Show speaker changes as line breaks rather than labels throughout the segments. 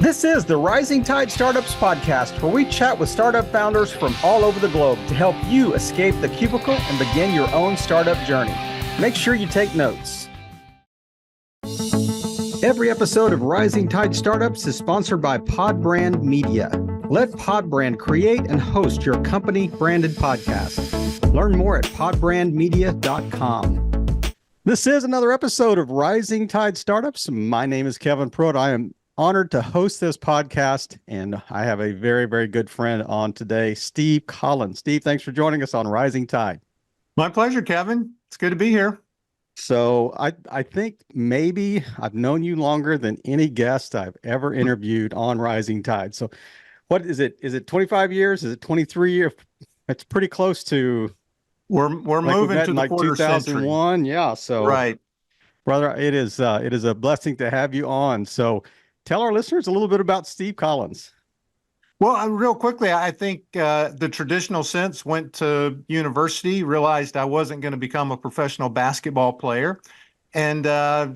This is the Rising Tide Startups podcast, where we chat with startup founders from all over the globe to help you escape the cubicle and begin your own startup journey. Make sure you take notes. Every episode of Rising Tide Startups is sponsored by Podbrand Media. Let Podbrand create and host your company branded podcast. Learn more at podbrandmedia.com. This is another episode of Rising Tide Startups. My name is Kevin Pruitt. I am honored to host this podcast, and I have a very, very good friend on today, Steve Collins. Steve, thanks for joining us on Rising Tide.
My pleasure, Kevin. It's good to be here.
So I think maybe I've known you longer than any guest I've ever interviewed on Rising Tide. So what is it? Is it 25 years? Is it 23 years? It's pretty close to.
We're moving to the quarter
2001.
century.
Yeah. So
right.
Brother, it is a blessing to have you on. So tell our listeners a little bit about Steve Collins.
Well, real quickly, I think the traditional sense, went to university, realized I wasn't going to become a professional basketball player, and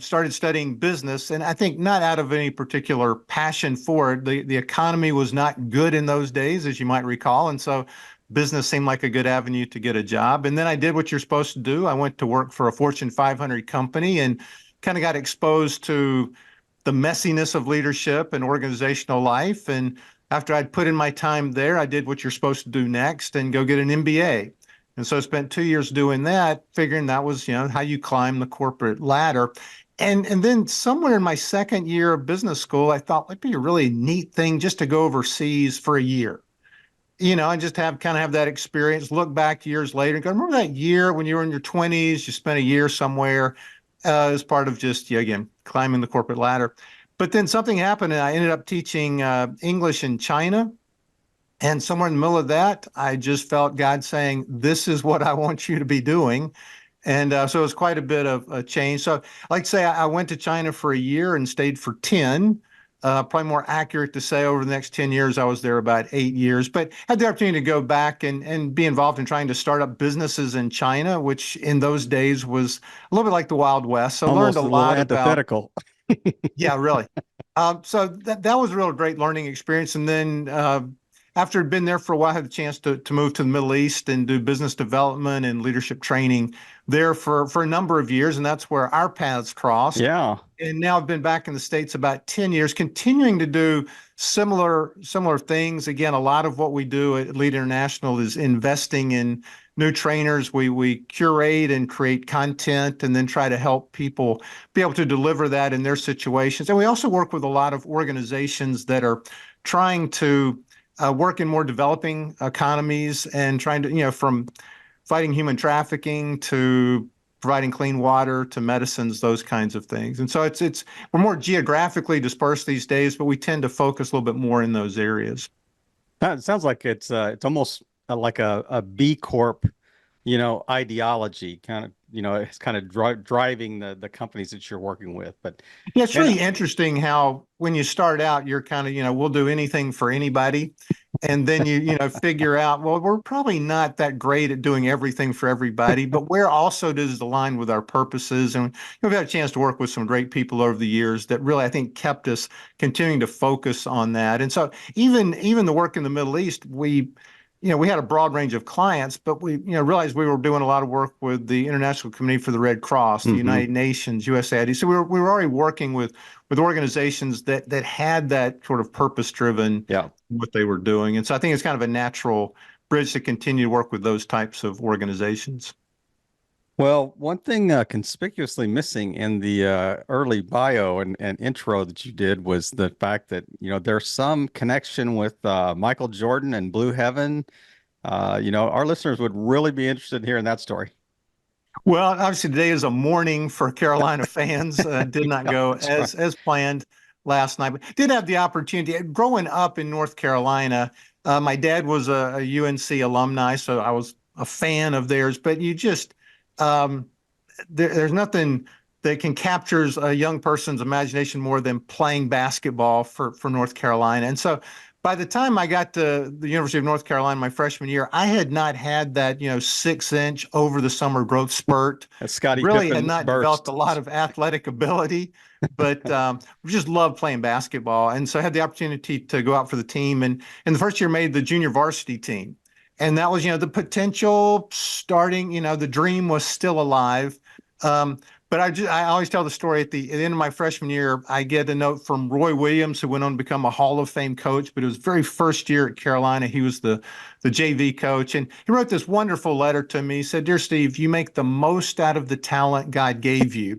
started studying business. And I think not out of any particular passion for it. The economy was not good in those days, as you might recall. And so business seemed like a good avenue to get a job. And then I did what you're supposed to do. I went to work for a Fortune 500 company and kind of got exposed to the messiness of leadership and organizational life. And after I'd put in my time there, I did what you're supposed to do next and go get an MBA. And so I spent 2 years doing that, figuring that was, how you climb the corporate ladder. And then somewhere in my second year of business school, I thought it'd be a really neat thing just to go overseas for a year. And just have that experience, look back years later and go, remember that year when you were in your 20s, you spent a year somewhere as part of just, again, climbing the corporate ladder. But then something happened, and I ended up teaching English in China. And somewhere in the middle of that, I just felt God saying, this is what I want you to be doing. And so it was quite a bit of a change. So like to say, I went to China for a year and stayed for 10. Probably more accurate to say over the next 10 years, I was there about 8 years, but had the opportunity to go back and be involved in trying to start up businesses in China, which in those days was a little bit like the Wild West. So
almost
learned a lot
antithetical.
Yeah, really. So that was a real great learning experience. And then after I'd been there for a while, I had the chance to move to the Middle East and do business development and leadership training there for a number of years. And that's where our paths crossed.
Yeah.
And now I've been back in the States about 10 years, continuing to do similar things. Again, a lot of what we do at Lead International is investing in new trainers. We curate and create content and then try to help people be able to deliver that in their situations. And we also work with a lot of organizations that are trying to work in more developing economies and trying to, from fighting human trafficking to providing clean water to medicines, those kinds of things. And so we're more geographically dispersed these days, but we tend to focus a little bit more in those areas.
It sounds like it's almost like a B Corp, ideology kind of, it's kind of driving the companies that you're working with. But
yeah, it's really interesting how when you start out, you're kind of, we'll do anything for anybody. And then you figure out, well, we're probably not that great at doing everything for everybody, but where also does it align with our purposes? And we've had a chance to work with some great people over the years that really, I think, kept us continuing to focus on that. And so even the work in the Middle East, we had a broad range of clients, but we, realized we were doing a lot of work with the International Committee for the Red Cross, the United Nations, USAID. So we were already working with organizations that had that sort of purpose-driven what they were doing. And so I think it's kind of a natural bridge to continue to work with those types of organizations.
Well, one thing conspicuously missing in the early bio and intro that you did was the fact that, there's some connection with Michael Jordan and Blue Heaven. Our listeners would really be interested in hearing that story.
Well, obviously today is a morning for Carolina fans. Did not go as planned last night, but did have the opportunity. Growing up in North Carolina, my dad was a UNC alumni, so I was a fan of theirs, but you just, there's nothing that can captures a young person's imagination more than playing basketball for North Carolina. And so by the time I got to the University of North Carolina my freshman year, I had not had that, 6 inch over the summer growth spurt.
A Scottie
Really had
Pippen
not developed a
burst.
lot of athletic ability, but we just loved playing basketball. And so I had the opportunity to go out for the team. And in the first year, made the junior varsity team. And that was, the potential starting, the dream was still alive. Um, but I always tell the story at the end of my freshman year, I get a note from Roy Williams, who went on to become a Hall of Fame coach, but it was very first year at Carolina. He was the JV coach. And he wrote this wonderful letter to me. He said, "Dear Steve, you make the most out of the talent God gave you."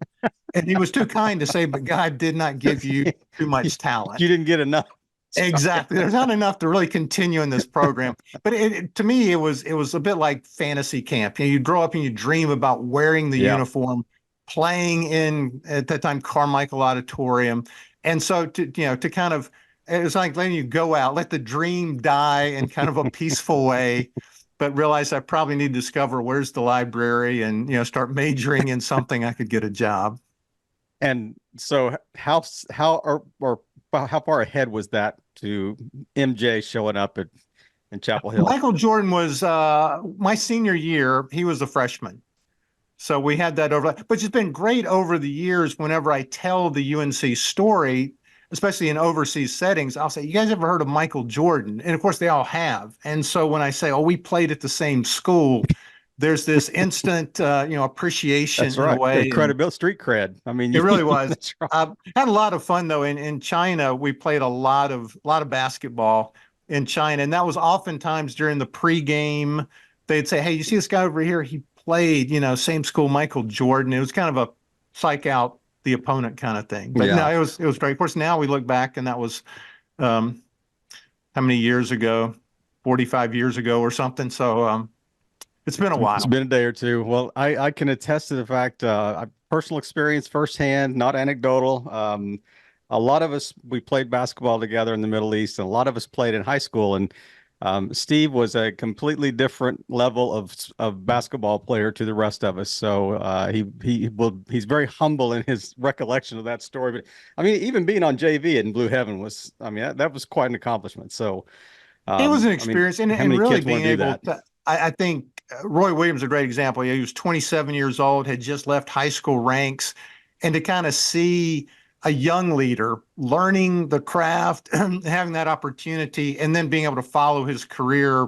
And he was too kind to say, "But God did not give you too
You
much talent."
didn't get enough.
Exactly. There's not enough to really continue in this program. But to me, it was a bit like fantasy camp. You grow up and you dream about wearing the
Yeah.
uniform, playing in, at that time, Carmichael Auditorium. And so to kind of, it's like letting you go out, let the dream die in kind of a peaceful way, but realize I probably need to discover where's the library and start majoring in something I could get a job.
And so or how far ahead was that to MJ showing up in Chapel Hill?
Michael Jordan was my senior year. He was a freshman. So we had that overlap, but it's been great over the years. Whenever I tell the UNC story, especially in overseas settings, I'll say, "You guys ever heard of Michael Jordan?" And of course, they all have. And so when I say, "Oh, we played at the same school," there's this instant,
That's
appreciation in a
right.
way. And
Credibility, street cred. I mean,
it really was.
that's right.
Had a lot of fun though. In China, we played a lot of basketball in China, and that was oftentimes during the pregame. They'd say, "Hey, you see this guy over here? He played, same school, Michael Jordan." It was kind of a psych out the opponent kind of thing. But no,
Yeah.
it was great. Of course, now we look back, and that was um, how many years ago? 45 years ago or something. So it's been a
It's
while.
been a day or two. Well, I can attest to the fact, personal experience firsthand, not anecdotal. A lot of us, we played basketball together in the Middle East, and a lot of us played in high school. And Steve was a completely different level of basketball player to the rest of us. So he's very humble in his recollection of that story. But I mean, even being on JV in Blue Heaven was, I mean, that was quite an accomplishment. So
It was an
I mean,
experience, and,
how
and
many
really
kids want
being
to do
able
that?
to. I think Roy Williams is a great example. He was 27 years old, had just left high school ranks, and to kind of see a young leader learning the craft, having that opportunity, and then being able to follow his career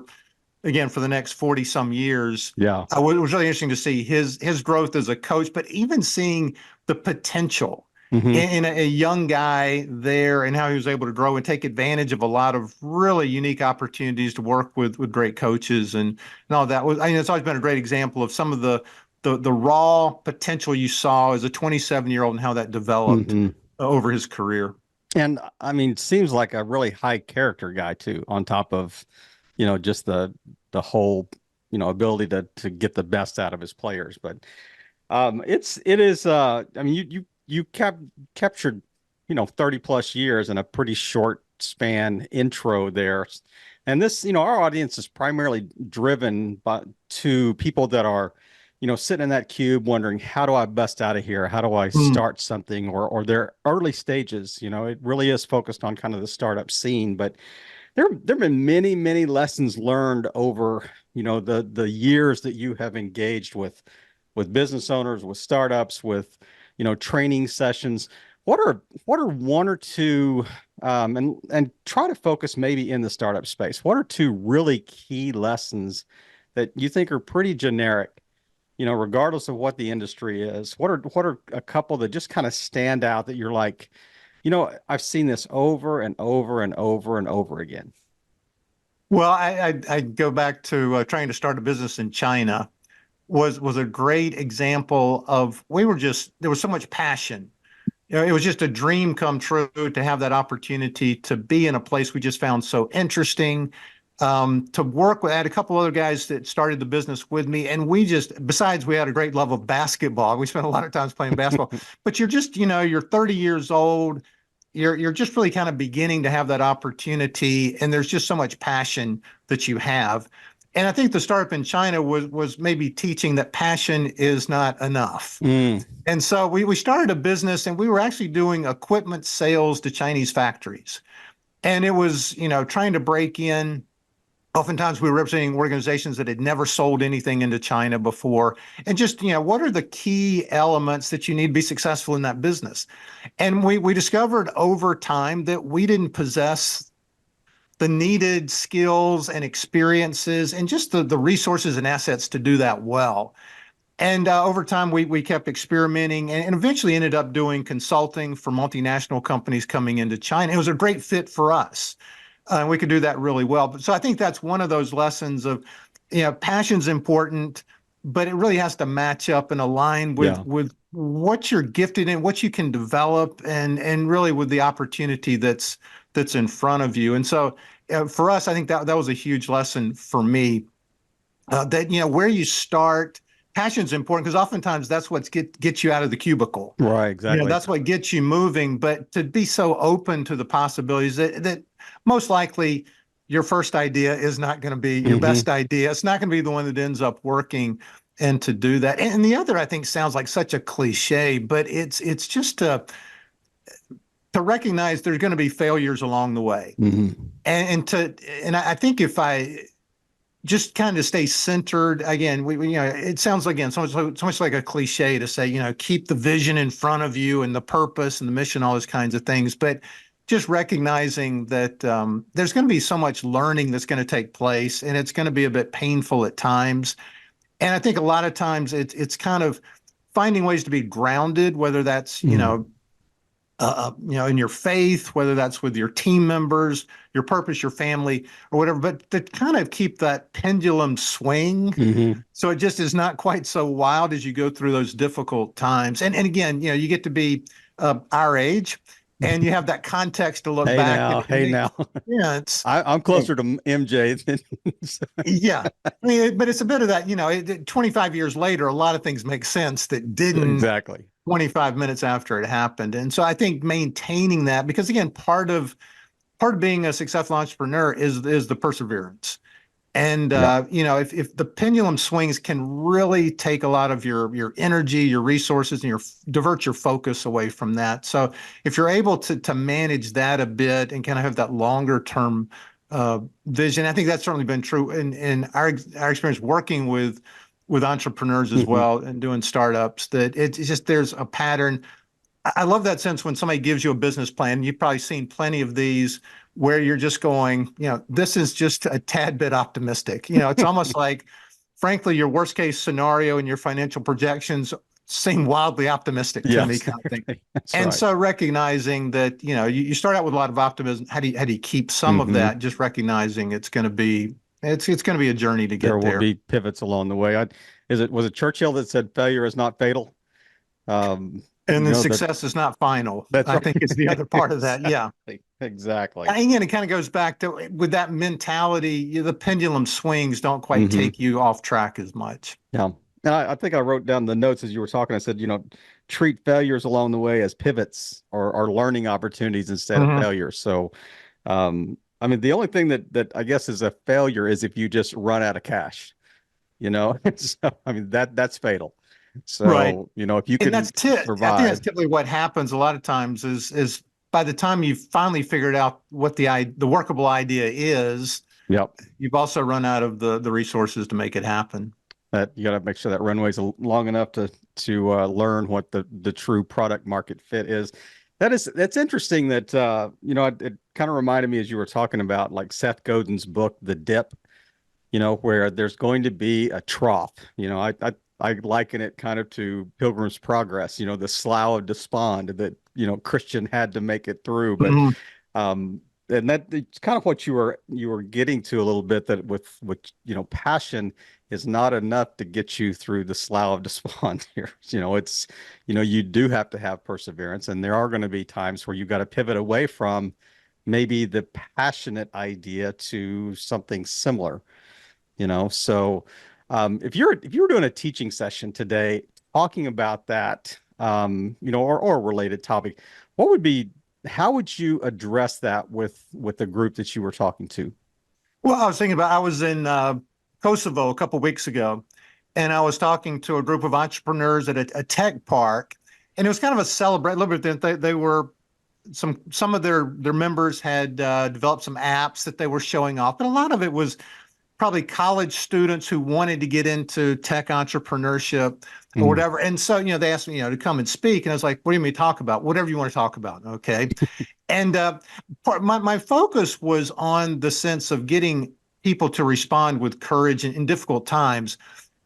again for the next 40 some years.
Yeah.
It was really interesting to see his growth as a coach, but even seeing the potential
Hmm.
in a young guy there and how he was able to grow and take advantage of a lot of really unique opportunities to work with great coaches and all that. I mean, it's always been a great example of some of the raw potential you saw as a 27-year-old and how that developed
Hmm.
over his career.
And I mean, seems like a really high character guy too, on top of, just the whole, ability to get the best out of his players. But it is I mean, you captured, 30 plus years in a pretty short span intro there. And this, our audience is primarily driven by to people that are, sitting in that cube wondering, how do I bust out of here? How do I
Mm.
start something, or their early stages? It really is focused on kind of the startup scene, but there've been many, many lessons learned over, the years that you have engaged with business owners, with startups, with, training sessions. What are one or two, and try to focus maybe in the startup space. What are two really key lessons that you think are pretty generic, regardless of what the industry is? What are a couple that just kind of stand out that you're like, I've seen this over and over and over and over again.
Well, I go back to trying to start a business in China was a great example of there was so much passion. It was just a dream come true to have that opportunity to be in a place we just found so interesting. To work with, I had a couple other guys that started the business with me, and besides, we had a great love of basketball. We spent a lot of times playing basketball, but you're 30 years old. You're just really kind of beginning to have that opportunity, and there's just so much passion that you have. And I think the startup in China was maybe teaching that passion is not enough.
Mm,
And so we started a business, and we were actually doing equipment sales to Chinese factories. And it was, trying to break in. Oftentimes we were representing organizations that had never sold anything into China before. And just, what are the key elements that you need to be successful in that business? And we discovered over time that we didn't possess the needed skills and experiences and just the resources and assets to do that well. And over time, we kept experimenting and eventually ended up doing consulting for multinational companies coming into China. It was a great fit for us. And we could do that really well. But so I think that's one of those lessons of, passion's important, but it really has to match up and align
Yeah.
with what you're gifted in, what you can develop, and really with the opportunity that's in front of you. And so for us, I think that was a huge lesson for me. That where you start, passion's important because oftentimes that's what gets you out of the cubicle.
Right. Exactly.
That's what gets you moving. But to be so open to the possibilities that most likely your first idea is not going to be your
Hmm.
best idea. It's not going to be the one that ends up working. And to do that, and the other, I think, sounds like such a cliche, but it's just to recognize there's going to be failures along the way,
Hmm.
and I think if I just kind of stay centered again, it sounds again so much like a cliche to say, keep the vision in front of you and the purpose and the mission, all those kinds of things, but just recognizing that there's going to be so much learning that's going to take place, and it's going to be a bit painful at times. And I think a lot of times it's kind of finding ways to be grounded, whether that's
Hmm.
in your faith, whether that's with your team members, your purpose, your family, or whatever, but to kind of keep that pendulum swing.
Hmm.
So it just is not quite so wild as you go through those difficult times. And again, you get to be our age and you have that context to look
Hey
back and
now,
it
hey
makes
now.
sense.
I'm closer to MJ than
Yeah. I mean, but it's a bit of that, 25 years later, a lot of things make sense that didn't
exactly.
25 minutes after it happened. And so I think maintaining that, because again, part of being a successful entrepreneur is the perseverance. And
Yeah.
if the pendulum swings can really take a lot of your energy, your resources, and divert your focus away from that. So if you're able to manage that a bit and kind of have that longer term vision, I think that's certainly been true in our experience working with entrepreneurs as
Hmm.
well and doing startups. That it's just there's a pattern. I love that sense when somebody gives you a business plan. You've probably seen plenty of these where you're just going, this is just a tad bit optimistic. It's almost like, frankly, your worst case scenario and your financial projections seem wildly optimistic to me,
Yes.
kind of thing.
That's
And
right.
so recognizing that, you start out with a lot of optimism. How do you keep some of
Hmm.
that? Just recognizing it's going to be a journey to
There
get
will
there.
be pivots along the way. Was it Churchill that said failure is not fatal?
And then
That
success is not final,
that's
I
right.
think is the other part of that. Yeah.
Exactly. Exactly.
And again, it kind of goes back to with that mentality, the pendulum swings don't quite
Hmm.
take you off track as much.
Yeah. And I think I wrote down the notes as you were talking. I said, treat failures along the way as pivots or learning opportunities instead of
Hmm.
failures. So, I mean, the only thing that I guess is a failure is if you just run out of cash, So, I mean, that's fatal.
Right.
So, if you
And
can
I think that's
survive,
typically what happens a lot of times is by the time you've finally figured out what the workable idea is,
yep,
you've also run out of the resources to make it happen.
that you got to make sure that runway's long enough to learn what the true product market fit is. That's interesting that it kind of reminded me as you were talking about like Seth Godin's book, The Dip, where there's going to be a trough. I liken it kind of to Pilgrim's Progress, the slough of despond that, Christian had to make it through. But
Mhm.
um and that it's kind of what you were getting to a little bit that with passion is not enough to get you through the slough of despond here. It's you do have to have perseverance, and there are going to be times where you've got to pivot away from maybe the passionate idea to something similar. So if you were doing a teaching session today talking about that, or a related topic, what would be how would you address that with the group that you were talking to?
Well, I was in Kosovo a couple weeks ago, and I was talking to a group of entrepreneurs at a tech park, and it was kind of a celebrate. A little bit. They were some of their members had developed some apps that they were showing off, but a lot of it was probably college students who wanted to get into tech entrepreneurship or
Mm.
whatever. And so, they asked me, to come and speak. And I was like, what do you mean talk about? Whatever you want to talk about. Okay. And my focus was on the sense of getting people to respond with courage in difficult times,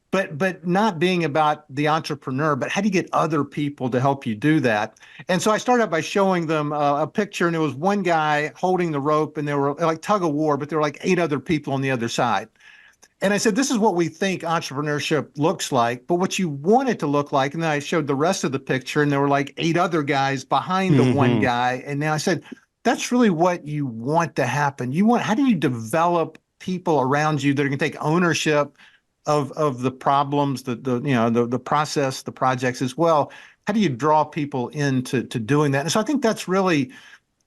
but not being about the entrepreneur, but how do you get other people to help you do that? And so I started out by showing them a picture, and it was one guy holding the rope, and there were like tug of war, but there were like 8 other people on the other side. And I said, this is what we think entrepreneurship looks like, but what you want it to look like. And then I showed the rest of the picture, and there were like 8 other guys behind the one
Hmm.
guy. And now I said, that's really what you want to happen. How do you develop people around you that are going to take ownership of the problems, the process, the projects as well? How do you draw people into doing that? And so I think that's really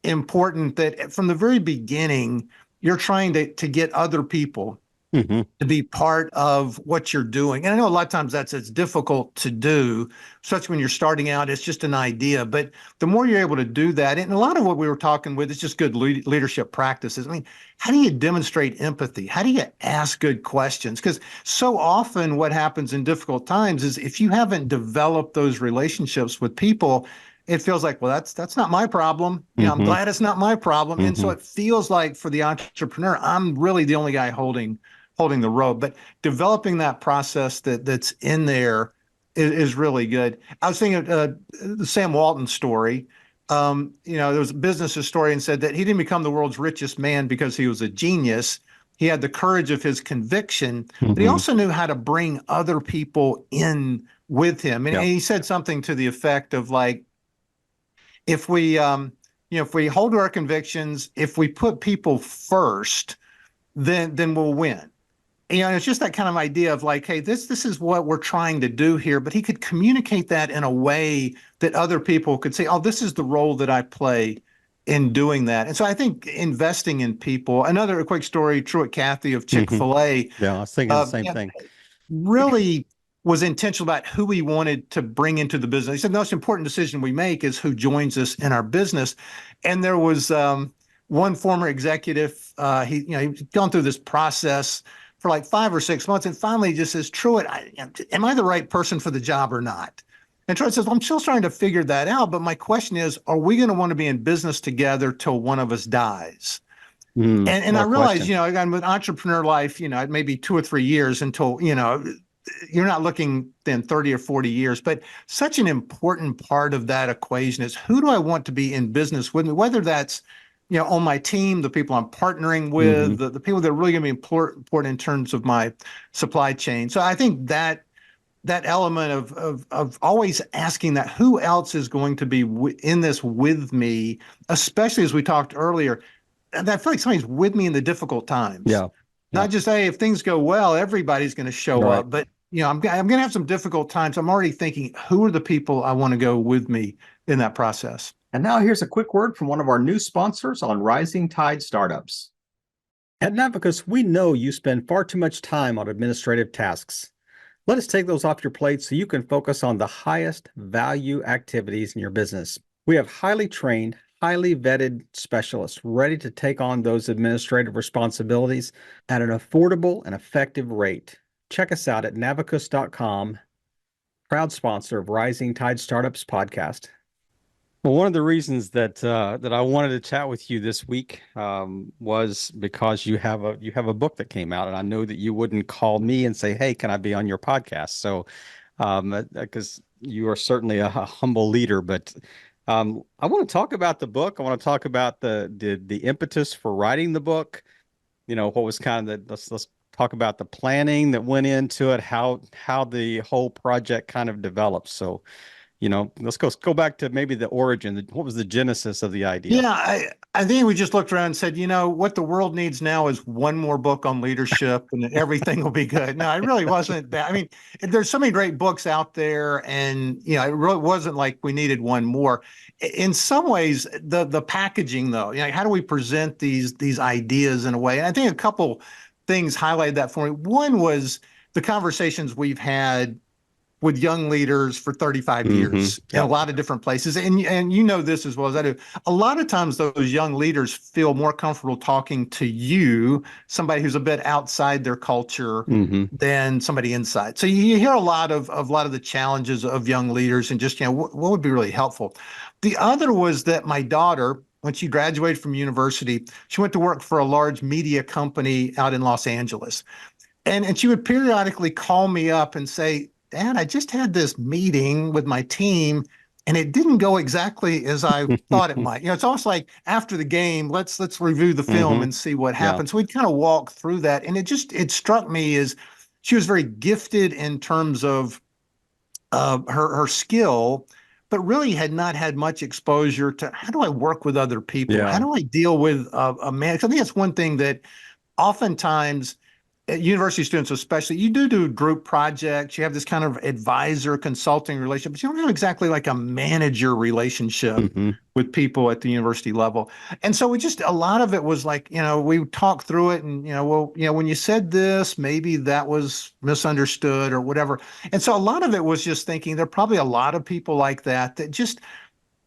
important, that from the very beginning, you're trying to get other people
Hmm.
to be part of what you're doing. And I know a lot of times it's difficult to do, especially when you're starting out. It's just an idea. But the more you're able to do that, and a lot of what we were talking with is just good leadership practices. I mean, how do you demonstrate empathy? How do you ask good questions? Because so often what happens in difficult times is if you haven't developed those relationships with people, it feels like, well, that's not my problem. I'm
Hmm.
glad it's not my problem. And so
Hmm.
it feels like for the entrepreneur, I'm really the only guy holding the rope. But developing that process that's in there is really good. I was thinking the Sam Walton story. There was a business historian said that he didn't become the world's richest man because he was a genius. He had the courage of his conviction, but he
Hmm.
also knew how to bring other people in with him. And
Yeah.
he said something to the effect of like, if we, if we hold to our convictions, if we put people first, then we'll win. It's just that kind of idea of like, hey, this is what we're trying to do here. But he could communicate that in a way that other people could say, oh, this is the role that I play in doing that. And so I think investing in people. Another quick story, Truett Cathy of
Hmm.
Chick-fil-A,
Yeah, I was thinking the same
yeah,
thing.
really was intentional about who he wanted to bring into the business. He said the most important decision we make is who joins us in our business. And there was one former executive. He'd gone through this process for like 5 or 6 months, and finally he just says, Truett, am I the right person for the job or not? And Truett says, well, I'm still trying to figure that out. But my question is, are we going to want to be in business together till one of us dies? And
What
I
a
realized,
question.
again, with entrepreneur life, it may be 2 or 3 years until, you're not looking then 30 or 40 years. But such an important part of that equation is, who do I want to be in business with me? Whether that's, on my team, the people I'm partnering with,
Hmm.
the people that are really going to be important in terms of my supply chain. So I think that element of always asking that, who else is going to be in this with me, especially as we talked earlier, and I feel like somebody's with me in the difficult times.
Yeah. Yeah.
Not just, hey, if things go well, everybody's going to show
Right.
up, but I'm going to have some difficult times. I'm already thinking, who are the people I want to go with me in that process?
And now here's a quick word from one of our new sponsors on Rising Tide Startups. At Navicus, we know you spend far too much time on administrative tasks. Let us take those off your plate so you can focus on the highest value activities in your business. We have highly trained, highly vetted specialists ready to take on those administrative responsibilities at an affordable and effective rate. Check us out at navicus.com, proud sponsor of Rising Tide Startups podcast. Well, one of the reasons that I wanted to chat with you this week was because you have a book that came out, and I know that you wouldn't call me and say, "Hey, can I be on your podcast?" So, because you are certainly a humble leader, but I want to talk about the book. I want to talk about the impetus for writing the book. What was kind of let's talk about the planning that went into it, how the whole project kind of developed. So let's go back to maybe the origin. What was the genesis of the idea?
Yeah, I think we just looked around and said, what the world needs now is one more book on leadership and then everything will be good. No, it really wasn't that. I mean, there's so many great books out there, and it really wasn't like we needed one more. In some ways, the packaging though, how do we present these ideas in a way? And I think a couple things highlighted that for me. One was the conversations we've had with young leaders for 35
Hmm.
years in a
Yep.
lot of different places. And you know this as well as I do. A lot of times those young leaders feel more comfortable talking to you, somebody who's a bit outside their culture,
Hmm.
than somebody inside. So you hear a lot of the challenges of young leaders and just, what would be really helpful. The other was that my daughter, when she graduated from university, she went to work for a large media company out in Los Angeles. And she would periodically call me up and say, Dad, I just had this meeting with my team and it didn't go exactly as I thought it might. It's almost like after the game, let's review the film
Hmm.
and see what
Yeah.
happened. So we'd kind of walk through that. And it struck me as she was very gifted in terms of her skill, but really had not had much exposure to how do I work with other people? How
Yeah.
do I deal with a man? 'Cause I think that's one thing that oftentimes university students especially, you do group projects, you have this kind of advisor consulting relationship, but you don't have exactly like a manager relationship
Hmm.
with people at the university level. And so we just a lot of it was like, we talked through it and well, when you said this, maybe that was misunderstood or whatever. And so a lot of it was just thinking there are probably a lot of people like that just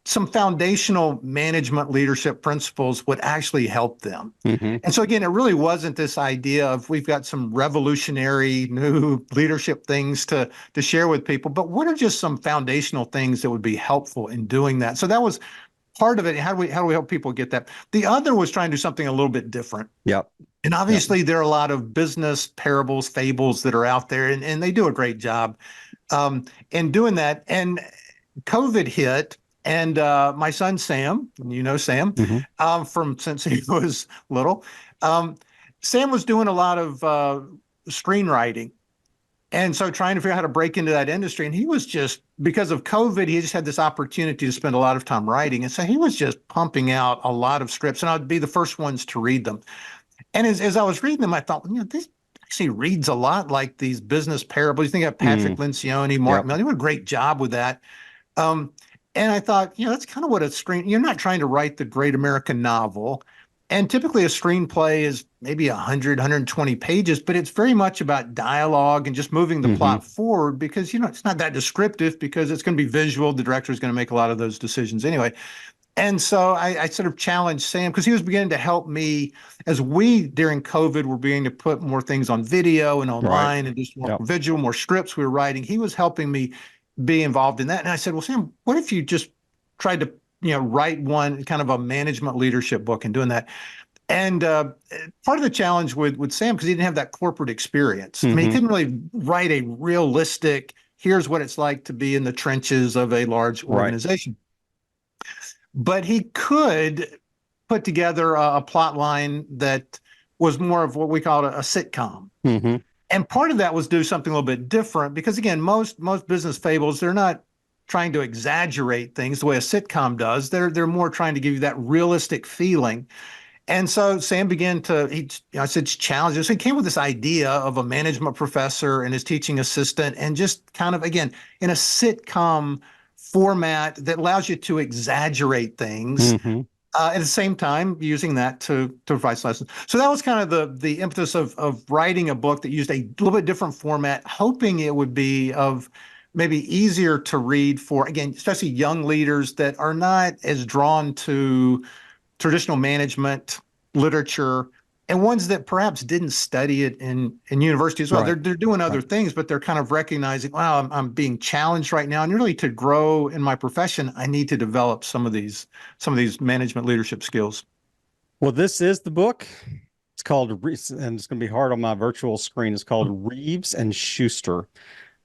some foundational management leadership principles would actually help them.
Hmm.
And so again, it really wasn't this idea of we've got some revolutionary new leadership things to share with people, but what are just some foundational things that would be helpful in doing that? So that was part of it. How do we help people get that? The other was trying to do something a little bit different.
Yep.
And
Yep.
obviously there are a lot of business parables, fables that are out there, and they do a great job in doing that. And COVID hit, and my son Sam, Sam,
Hmm.
from since he was little, um, Sam was doing a lot of screenwriting, and so trying to figure out how to break into that industry. And he was just because of COVID, he just had this opportunity to spend a lot of time writing, and so he was just pumping out a lot of scripts, and I'd be the first ones to read them. And as I was reading them, I thought, this actually reads a lot like these business parables. You think of Patrick
Mm.
Lencioni, Mark
Yep.
Mellon, they did a great job with that. Um, and I thought, that's kind of what you're not trying to write the great American novel. And typically a screenplay is maybe 100, 120 pages, but it's very much about dialogue and just moving the
Hmm.
plot forward because, it's not that descriptive because it's going to be visual. The director is going to make a lot of those decisions anyway. And so I sort of challenged Sam because he was beginning to help me as we during COVID were beginning to put more things on video and
Right.
online and just more
Yep.
visual, more scripts we were writing. He was helping me be involved in that. And I said, well, Sam, what if you just tried to, write one kind of a management leadership book and doing that? And part of the challenge with Sam, because he didn't have that corporate experience. I mean, he
Hmm.
couldn't really write a realistic, here's what it's like to be in the trenches of a large
Right.
organization. But he could put together a plot line that was more of what we call a sitcom.
Hmm.
And part of that was do something a little bit different because again, most business fables, they're not trying to exaggerate things the way a sitcom does. They're more trying to give you that realistic feeling. And so Sam began to, I said, challenge us. So he came with this idea of a management professor and his teaching assistant, and just kind of, again, in a sitcom format that allows you to exaggerate things
Hmm.
at the same time using that to provide lessons. So that was kind of the impetus of writing a book that used a little bit different format, hoping it would be of maybe easier to read for, again, especially young leaders that are not as drawn to traditional management literature and ones that perhaps didn't study it in university as well.
Right.
They're doing other
Right.
things, but they're kind of recognizing, wow, I'm being challenged right now. And really to grow in my profession, I need to develop some of these management leadership skills.
Well, this is the book. It's called, and it's going to be hard on my virtual screen. It's called Reeves and Schuster.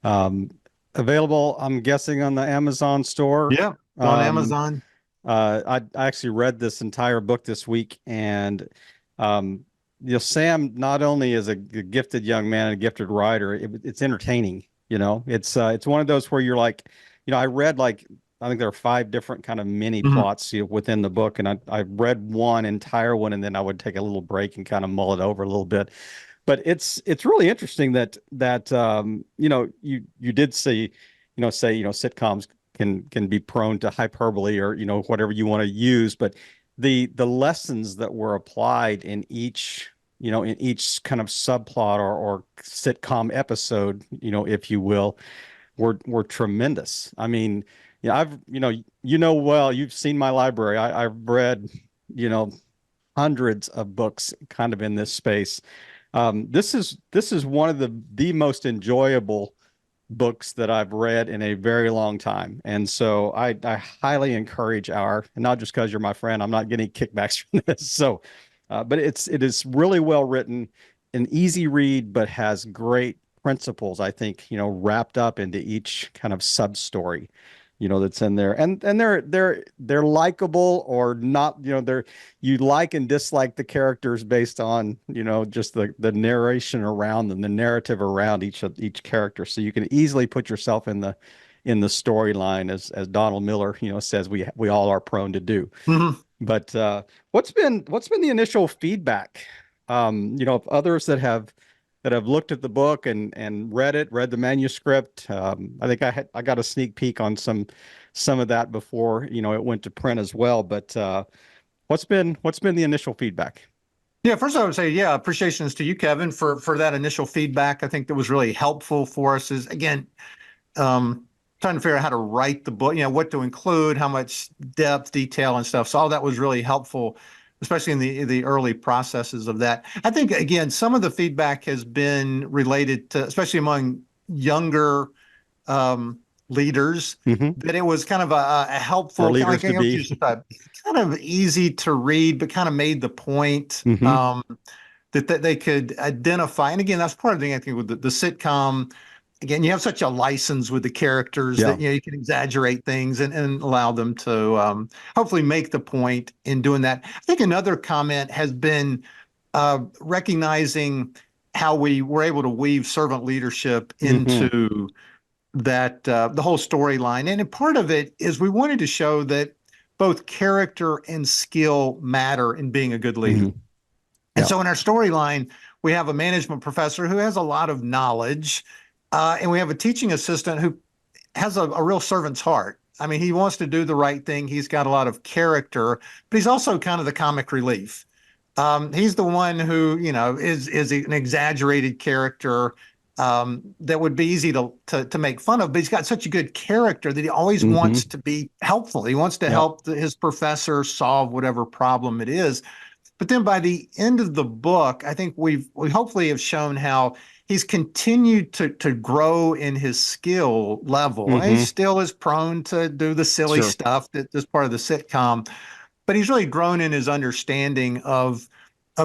Um, Available, I'm guessing, on the Amazon store.
Yeah, on
Um,
Amazon.
I actually read this entire book this week, and um, Sam not only is a gifted young man and a gifted writer, it's entertaining. It's one of those where you're like, I read like I think there are five different kind of mini
Mhm.
plots, within the book, and I read one entire one, and then I would take a little break and kind of mull it over a little bit. But it's really interesting that you did see, say, sitcoms can be prone to hyperbole or whatever you want to use, but the lessons that were applied in each kind of subplot or sitcom episode, if you will, were tremendous. I mean, yeah, well, you've seen my library. I've read, you know, hundreds of books kind of in this space. This is one of the most enjoyable books that I've read in a very long time. And so I highly encourage and not just because you're my friend, I'm not getting kickbacks from this. So, but it is really well written, an easy read, but has great principles, I think, wrapped up into each kind of sub story, that's in there. And they're likable or not, you like and dislike the characters based on, just the narration around them, the narrative around each character. So you can easily put yourself in the storyline, as Donald Miller, says we all are prone to do.
Mhm.
But what's been the initial feedback? Of others that have looked at the book and read the manuscript. I think I got a sneak peek on some of that before, it went to print as well. But what's been the initial feedback?
Yeah, first I would say, yeah, appreciations to you, Kevin, for that initial feedback. I think that was really helpful for us. Is again, um, trying to figure out how to write the book, what to include, how much depth, detail, and stuff. So all that was really helpful, especially in the early processes of that. I think again, some of the feedback has been related to, especially among younger leaders,
Hmm.
that it was kind of a
For
helpful, kind of
leaders
like
to
what
be.
you described, kind of easy to read, but kind of made the point.
Hmm.
That they could identify. And again, that's part of the thing I think with the sitcom. Again, you have such a license with the characters
Yeah.
that you can exaggerate things and allow them to hopefully make the point in doing that. I think another comment has been recognizing how we were able to weave servant leadership
Hmm.
into that the whole storyline. And part of it is we wanted to show that both character and skill matter in being a good leader.
Hmm.
And
Yeah.
so in our storyline, we have a management professor who has a lot of knowledge, and we have a teaching assistant who has a real servant's heart. I mean, he wants to do the right thing. He's got a lot of character, but he's also kind of the comic relief. He's the one who, is an exaggerated character that would be easy to make fun of, but he's got such a good character that he always
Hmm.
wants to be helpful. He wants to
Yeah.
help his professor solve whatever problem it is. But then by the end of the book, I think we hopefully have shown how he's continued to grow in his skill level. And he
Hmm.
still is prone to do the silly
Sure.
stuff that's part of the sitcom, but he's really grown in his understanding of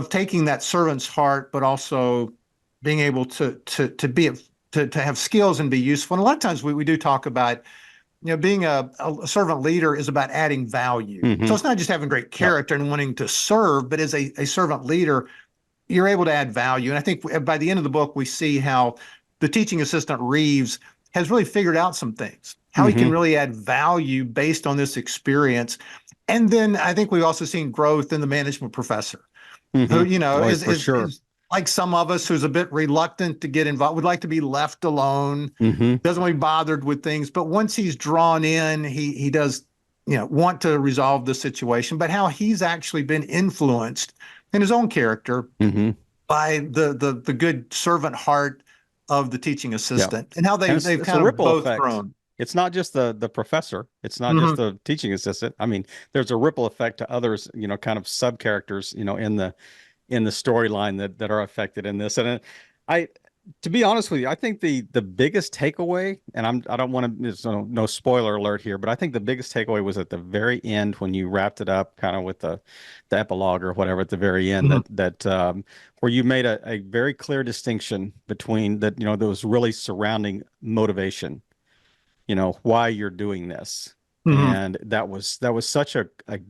taking that servant's heart, but also being able to have skills and be useful. And a lot of times we do talk about being a servant leader is about adding value. So
Hmm.
it's not just having great
Yep.
character and wanting to serve, but as a servant leader, you're able to add value. And I think by the end of the book, we see how the teaching assistant Reeves has really figured out some things, how he can
Hmm.
really add value based on this experience. And then I think we've also seen growth in the management professor
Hmm.
who
Boy,
is
for
is
sure.
is like some of us who's a bit reluctant to get involved, would like to be left alone,
Hmm.
doesn't want to be bothered with things. But once he's drawn in, he does want to resolve the situation. But how he's actually been influenced in his own character
Hmm.
by the good servant heart of the teaching
Yeah.
assistant, and how
And
they've
it's a
kind of
ripple
both
effect.
grown.
It's not just the professor. It's not just
Mhm.
the teaching assistant. I mean, there's a ripple effect to others, kind of sub characters, in the storyline that are affected in this. And I, to be honest with you, I think the biggest takeaway, and I don't want to, there's no spoiler alert here, but I think the biggest takeaway was at the very end when you wrapped it up, kind of with the epilogue or whatever at the very end,
Mhm.
that where you made a very clear distinction between that, those really surrounding motivation, why you're doing this.
Mhm.
And that was such a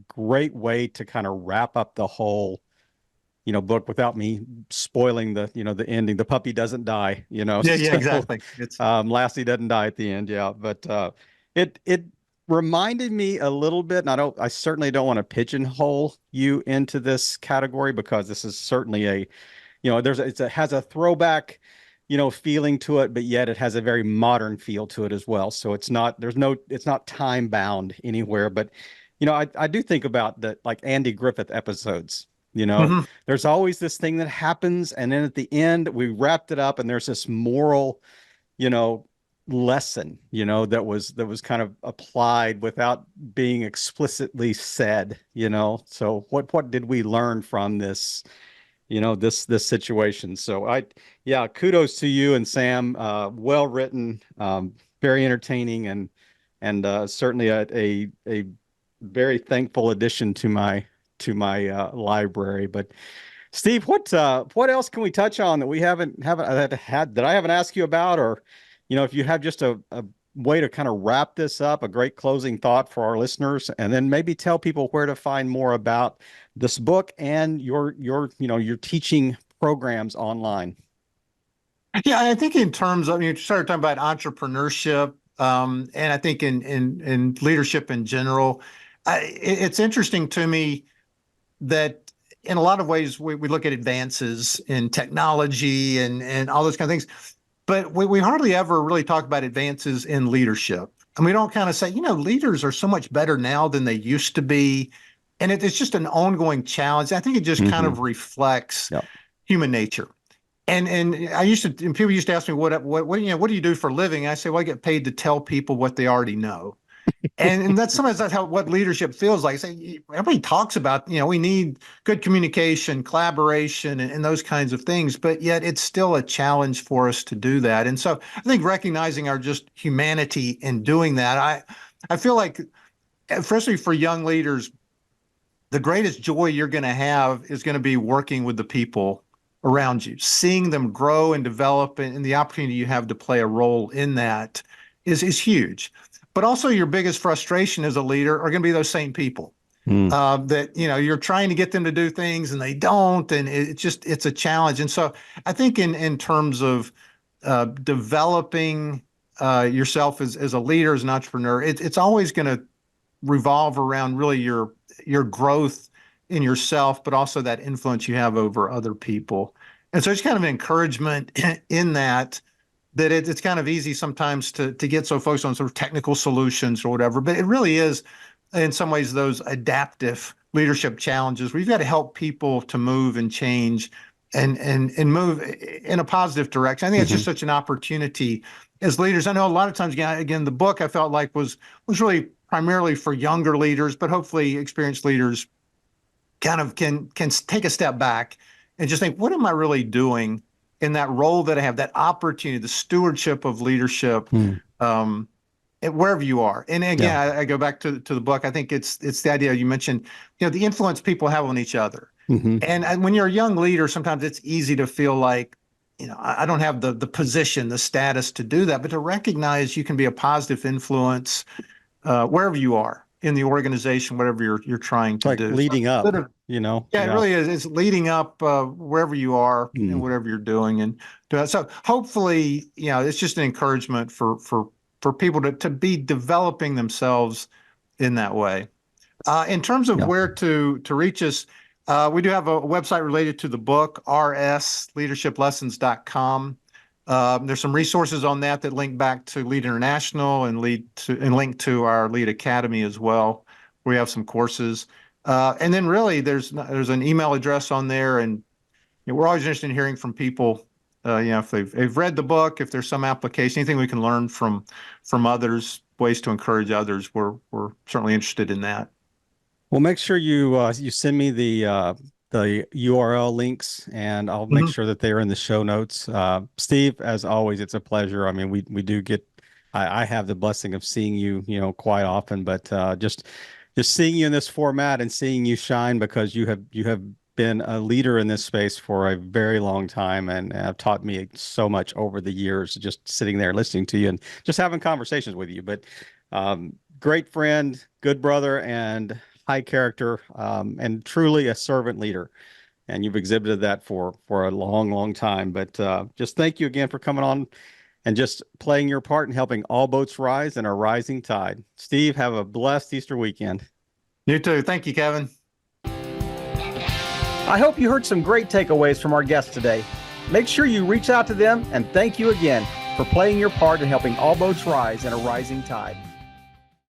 great way to kind of wrap up the whole book without me spoiling the ending. The puppy doesn't die,
Yeah, yeah,
so
exactly. It's
Lassie doesn't die at the end. Yeah. But it reminded me a little bit, and I certainly don't want to pigeonhole you into this category because this is certainly it has a throwback, feeling to it, but yet it has a very modern feel to it as well. So it's not time bound anywhere. But I do think about the like Andy Griffith episodes.
Mhm.
There's always this thing that happens, and then at the end we wrapped it up, and there's this moral, you know, lesson, that was kind of applied without being explicitly said, So what did we learn from this, this situation? So yeah, kudos to you and Sam. Well written, very entertaining, and certainly a very thankful addition to my library. But Steve, what else can we touch on that we haven't had that I haven't asked you about, or if you have just a way to kind of wrap this up, a great closing thought for our listeners, and then maybe tell people where to find more about this book and your teaching programs online.
Yeah, I think in terms of, you started talking about entrepreneurship, and I think in leadership in general, it's interesting to me that in a lot of ways we look at advances in technology and all those kind of things, but we hardly ever really talk about advances in leadership. And we don't kind of say, leaders are so much better now than they used to be. And it's just an ongoing challenge. I think it just kind of reflects human nature. And people used to ask me, what do you do for a living? I say, well, I get paid to tell people what they already know. And that's sometimes that's what leadership feels like. Everybody talks about, we need good communication, collaboration, and those kinds of things, but yet it's still a challenge for us to do that. And so I think recognizing our just humanity in doing that, I feel like, especially for young leaders, the greatest joy you're going to have is going to be working with the people around you, seeing them grow and develop, and the opportunity you have to play a role in that is huge. But also your biggest frustration as a leader are going to be those same people that, you're trying to get them to do things and they don't. And it's a challenge. And so I think in terms of developing yourself as a leader, as an entrepreneur, it's always going to revolve around really your growth in yourself, but also that influence you have over other people. And so it's kind of an encouragement in that it's kind of easy sometimes to get so focused on sort of technical solutions or whatever, but it really is in some ways those adaptive leadership challenges where you've got to help people to move and change and move in a positive direction. I think it's just such an opportunity as leaders. I know a lot of times, again, the book I felt like was really primarily for younger leaders, but hopefully experienced leaders kind of can take a step back and just think, what am I really doing in that role that I have, that opportunity, the stewardship of leadership, wherever you are. And again, I go back to the book. I think it's the idea you mentioned, the influence people have on each other. And when you're a young leader, sometimes it's easy to feel like, I don't have the position, the status to do that, but to recognize you can be a positive influence wherever you are in the organization, whatever you're trying to do.
Leading up,
It really is. It's leading up wherever you are and whatever you're doing. And so hopefully, it's just an encouragement for people to be developing themselves in that way. In terms of where to reach us, we do have a website related to the book, rsleadershiplessons.com. There's some resources on that link back to Lead International and link to our Lead Academy as well. We have some courses. And then really there's an email address on there, and we're always interested in hearing from people. If they've read the book, if there's some application, anything we can learn from others, ways to encourage others, we're certainly interested in that.
Well, make sure you send me the URL links, and I'll make sure that they're in the show notes. Steve, as always, it's a pleasure. I mean, we do get, I have the blessing of seeing you, quite often, but just seeing you in this format and seeing you shine, because you have been a leader in this space for a very long time, and have taught me so much over the years, just sitting there listening to you and just having conversations with you. But great friend, good brother, and high character, and truly a servant leader. And you've exhibited that for a long, long time. But just thank you again for coming on and just playing your part in helping all boats rise in a rising tide. Steve, have a blessed Easter weekend.
You too. Thank you, Kevin.
I hope you heard some great takeaways from our guests today. Make sure you reach out to them, and thank you again for playing your part in helping all boats rise in a rising tide.